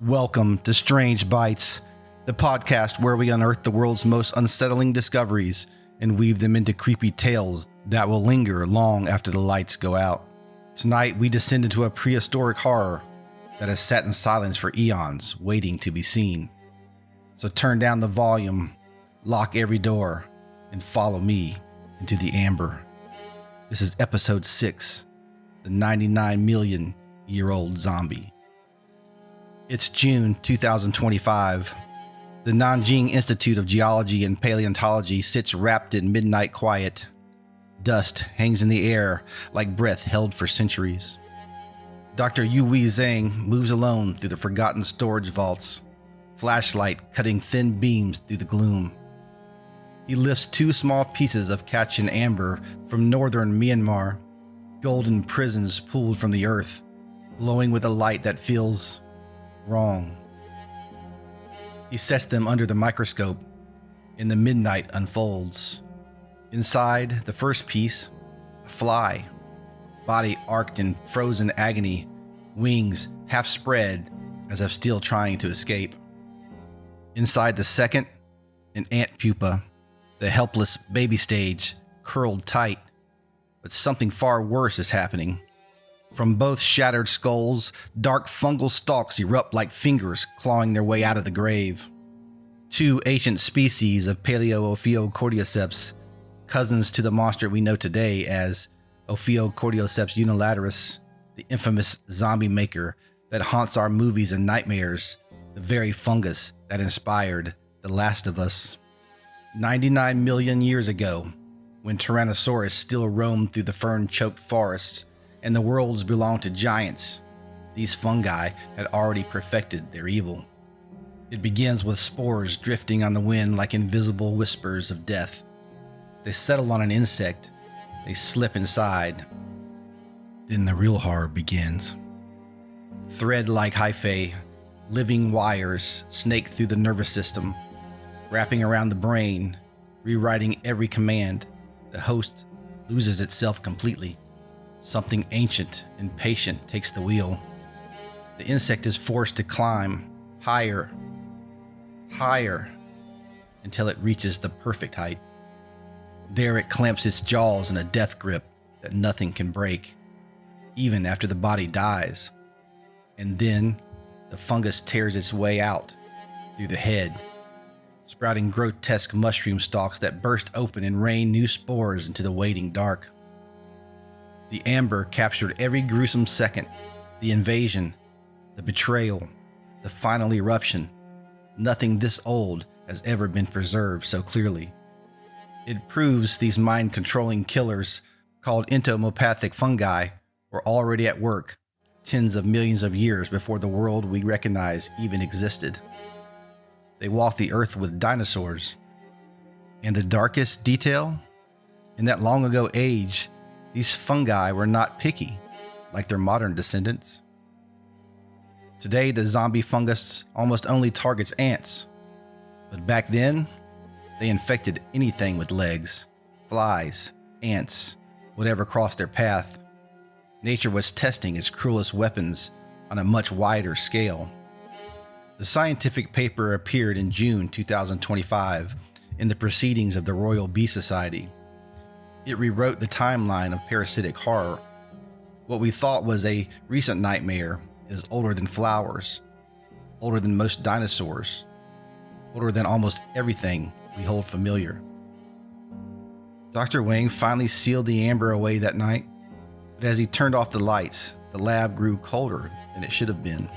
Welcome to Strange Bites, the podcast where we unearth the world's most unsettling discoveries and weave them into creepy tales that will linger long after the lights go out. Tonight, we descend into a prehistoric horror that has sat in silence for eons, waiting to be seen. So turn down the volume, lock every door, and follow me into the amber. This is episode 6, the 99 million year old zombie. It's June 2025. The Nanjing Institute of Geology and Paleontology sits wrapped in midnight quiet. Dust hangs in the air like breath held for centuries. Dr. Yu-Wei Zhang moves alone through the forgotten storage vaults, flashlight cutting thin beams through the gloom. He lifts 2 small pieces of Kachin amber from northern Myanmar, golden prisms pulled from the earth, glowing with a light that feels wrong. He sets them under the microscope, and the midnight unfolds. Inside the first piece, a fly, body arced in frozen agony, wings half spread as if still trying to escape. Inside the second, an ant pupa, the helpless baby stage, curled tight. But something far worse is happening. From both shattered skulls, dark fungal stalks erupt like fingers clawing their way out of the grave. 2 ancient species of Paleoophiocordioceps, cousins to the monster we know today as Ophiocordyceps unilaterus, the infamous zombie maker that haunts our movies and nightmares, the very fungus that inspired The Last of Us. 99 million years ago, when Tyrannosaurus still roamed through the fern-choked forests, and the worlds belonged to giants, these fungi had already perfected their evil. It begins with spores drifting on the wind like invisible whispers of death. They settle on an insect, they slip inside. Then the real horror begins. Thread-like hyphae, living wires snake through the nervous system, wrapping around the brain, rewriting every command. The host loses itself completely. Something ancient and patient takes the wheel. The insect is forced to climb higher, higher, until it reaches the perfect height. There it clamps its jaws in a death grip that nothing can break, even after the body dies. And then the fungus tears its way out through the head, sprouting grotesque mushroom stalks that burst open and rain new spores into the waiting dark. The amber captured every gruesome second, the invasion, the betrayal, the final eruption. Nothing this old has ever been preserved so clearly. It proves these mind-controlling killers, called entomopathic fungi, were already at work tens of millions of years before the world we recognize even existed. They walked the earth with dinosaurs. And the darkest detail? In that long ago age, these fungi were not picky, like their modern descendants. Today, the zombie fungus almost only targets ants. But back then, they infected anything with legs, flies, ants, whatever crossed their path. Nature was testing its cruelest weapons on a much wider scale. The scientific paper appeared in June 2025 in the Proceedings of the Royal Bee Society. It rewrote the timeline of parasitic horror. What we thought was a recent nightmare is older than flowers, older than most dinosaurs, older than almost everything we hold familiar. Dr. Wang finally sealed the amber away that night, but as he turned off the lights, the lab grew colder than it should have been.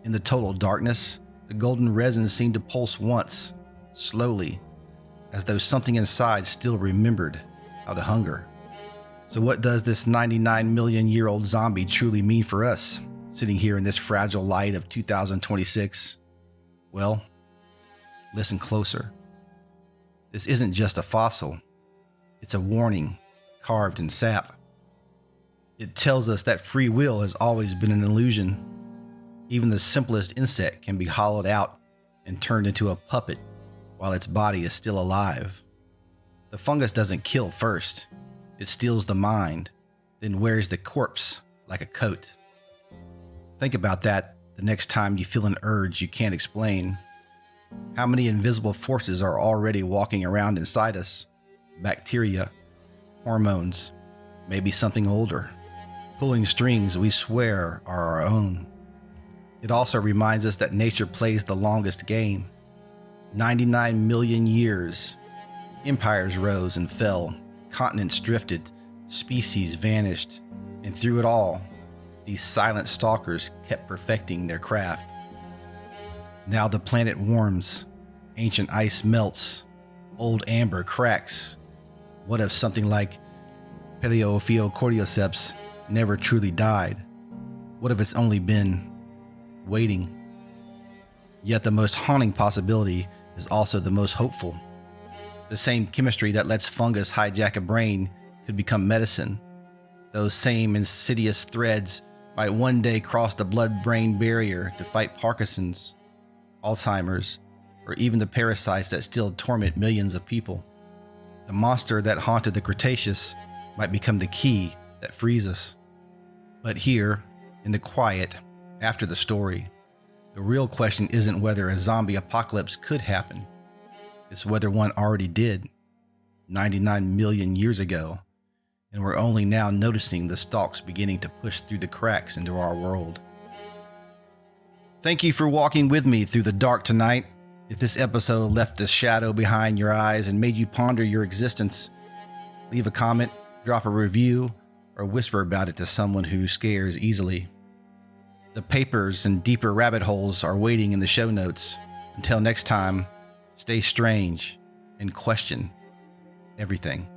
In the total darkness, the golden resin seemed to pulse once, slowly, as though something inside still remembered how to hunger. So what does this 99 million year old zombie truly mean for us, sitting here in this fragile light of 2026? Well, listen closer. This isn't just a fossil. It's a warning carved in sap. It tells us that free will has always been an illusion. Even the simplest insect can be hollowed out and turned into a puppet while its body is still alive. The fungus doesn't kill first. It steals the mind, then wears the corpse like a coat. Think about that the next time you feel an urge you can't explain? How many invisible forces are already walking around inside us? Bacteria, hormones, maybe something older, pulling strings we swear are our own. It also reminds us that nature plays the longest game. 99 million years. Empires rose and fell, continents drifted, species vanished, and through it all, these silent stalkers kept perfecting their craft. Now the planet warms, ancient ice melts, old amber cracks. What if something like Paleophilocordioceps never truly died? What if it's only been waiting? Yet the most haunting possibility is also the most hopeful. The same chemistry that lets fungus hijack a brain could become medicine. Those same insidious threads might one day cross the blood-brain barrier to fight Parkinson's, Alzheimer's, or even the parasites that still torment millions of people. The monster that haunted the Cretaceous might become the key that frees us. But here, in the quiet, after the story, the real question isn't whether a zombie apocalypse could happen. It's whether one already did, 99 million years ago, and we're only now noticing the stalks beginning to push through the cracks into our world. Thank you for walking with me through the dark tonight. If this episode left a shadow behind your eyes and made you ponder your existence, leave a comment, drop a review, or whisper about it to someone who scares easily. The papers and deeper rabbit holes are waiting in the show notes. Until next time, stay strange and question everything.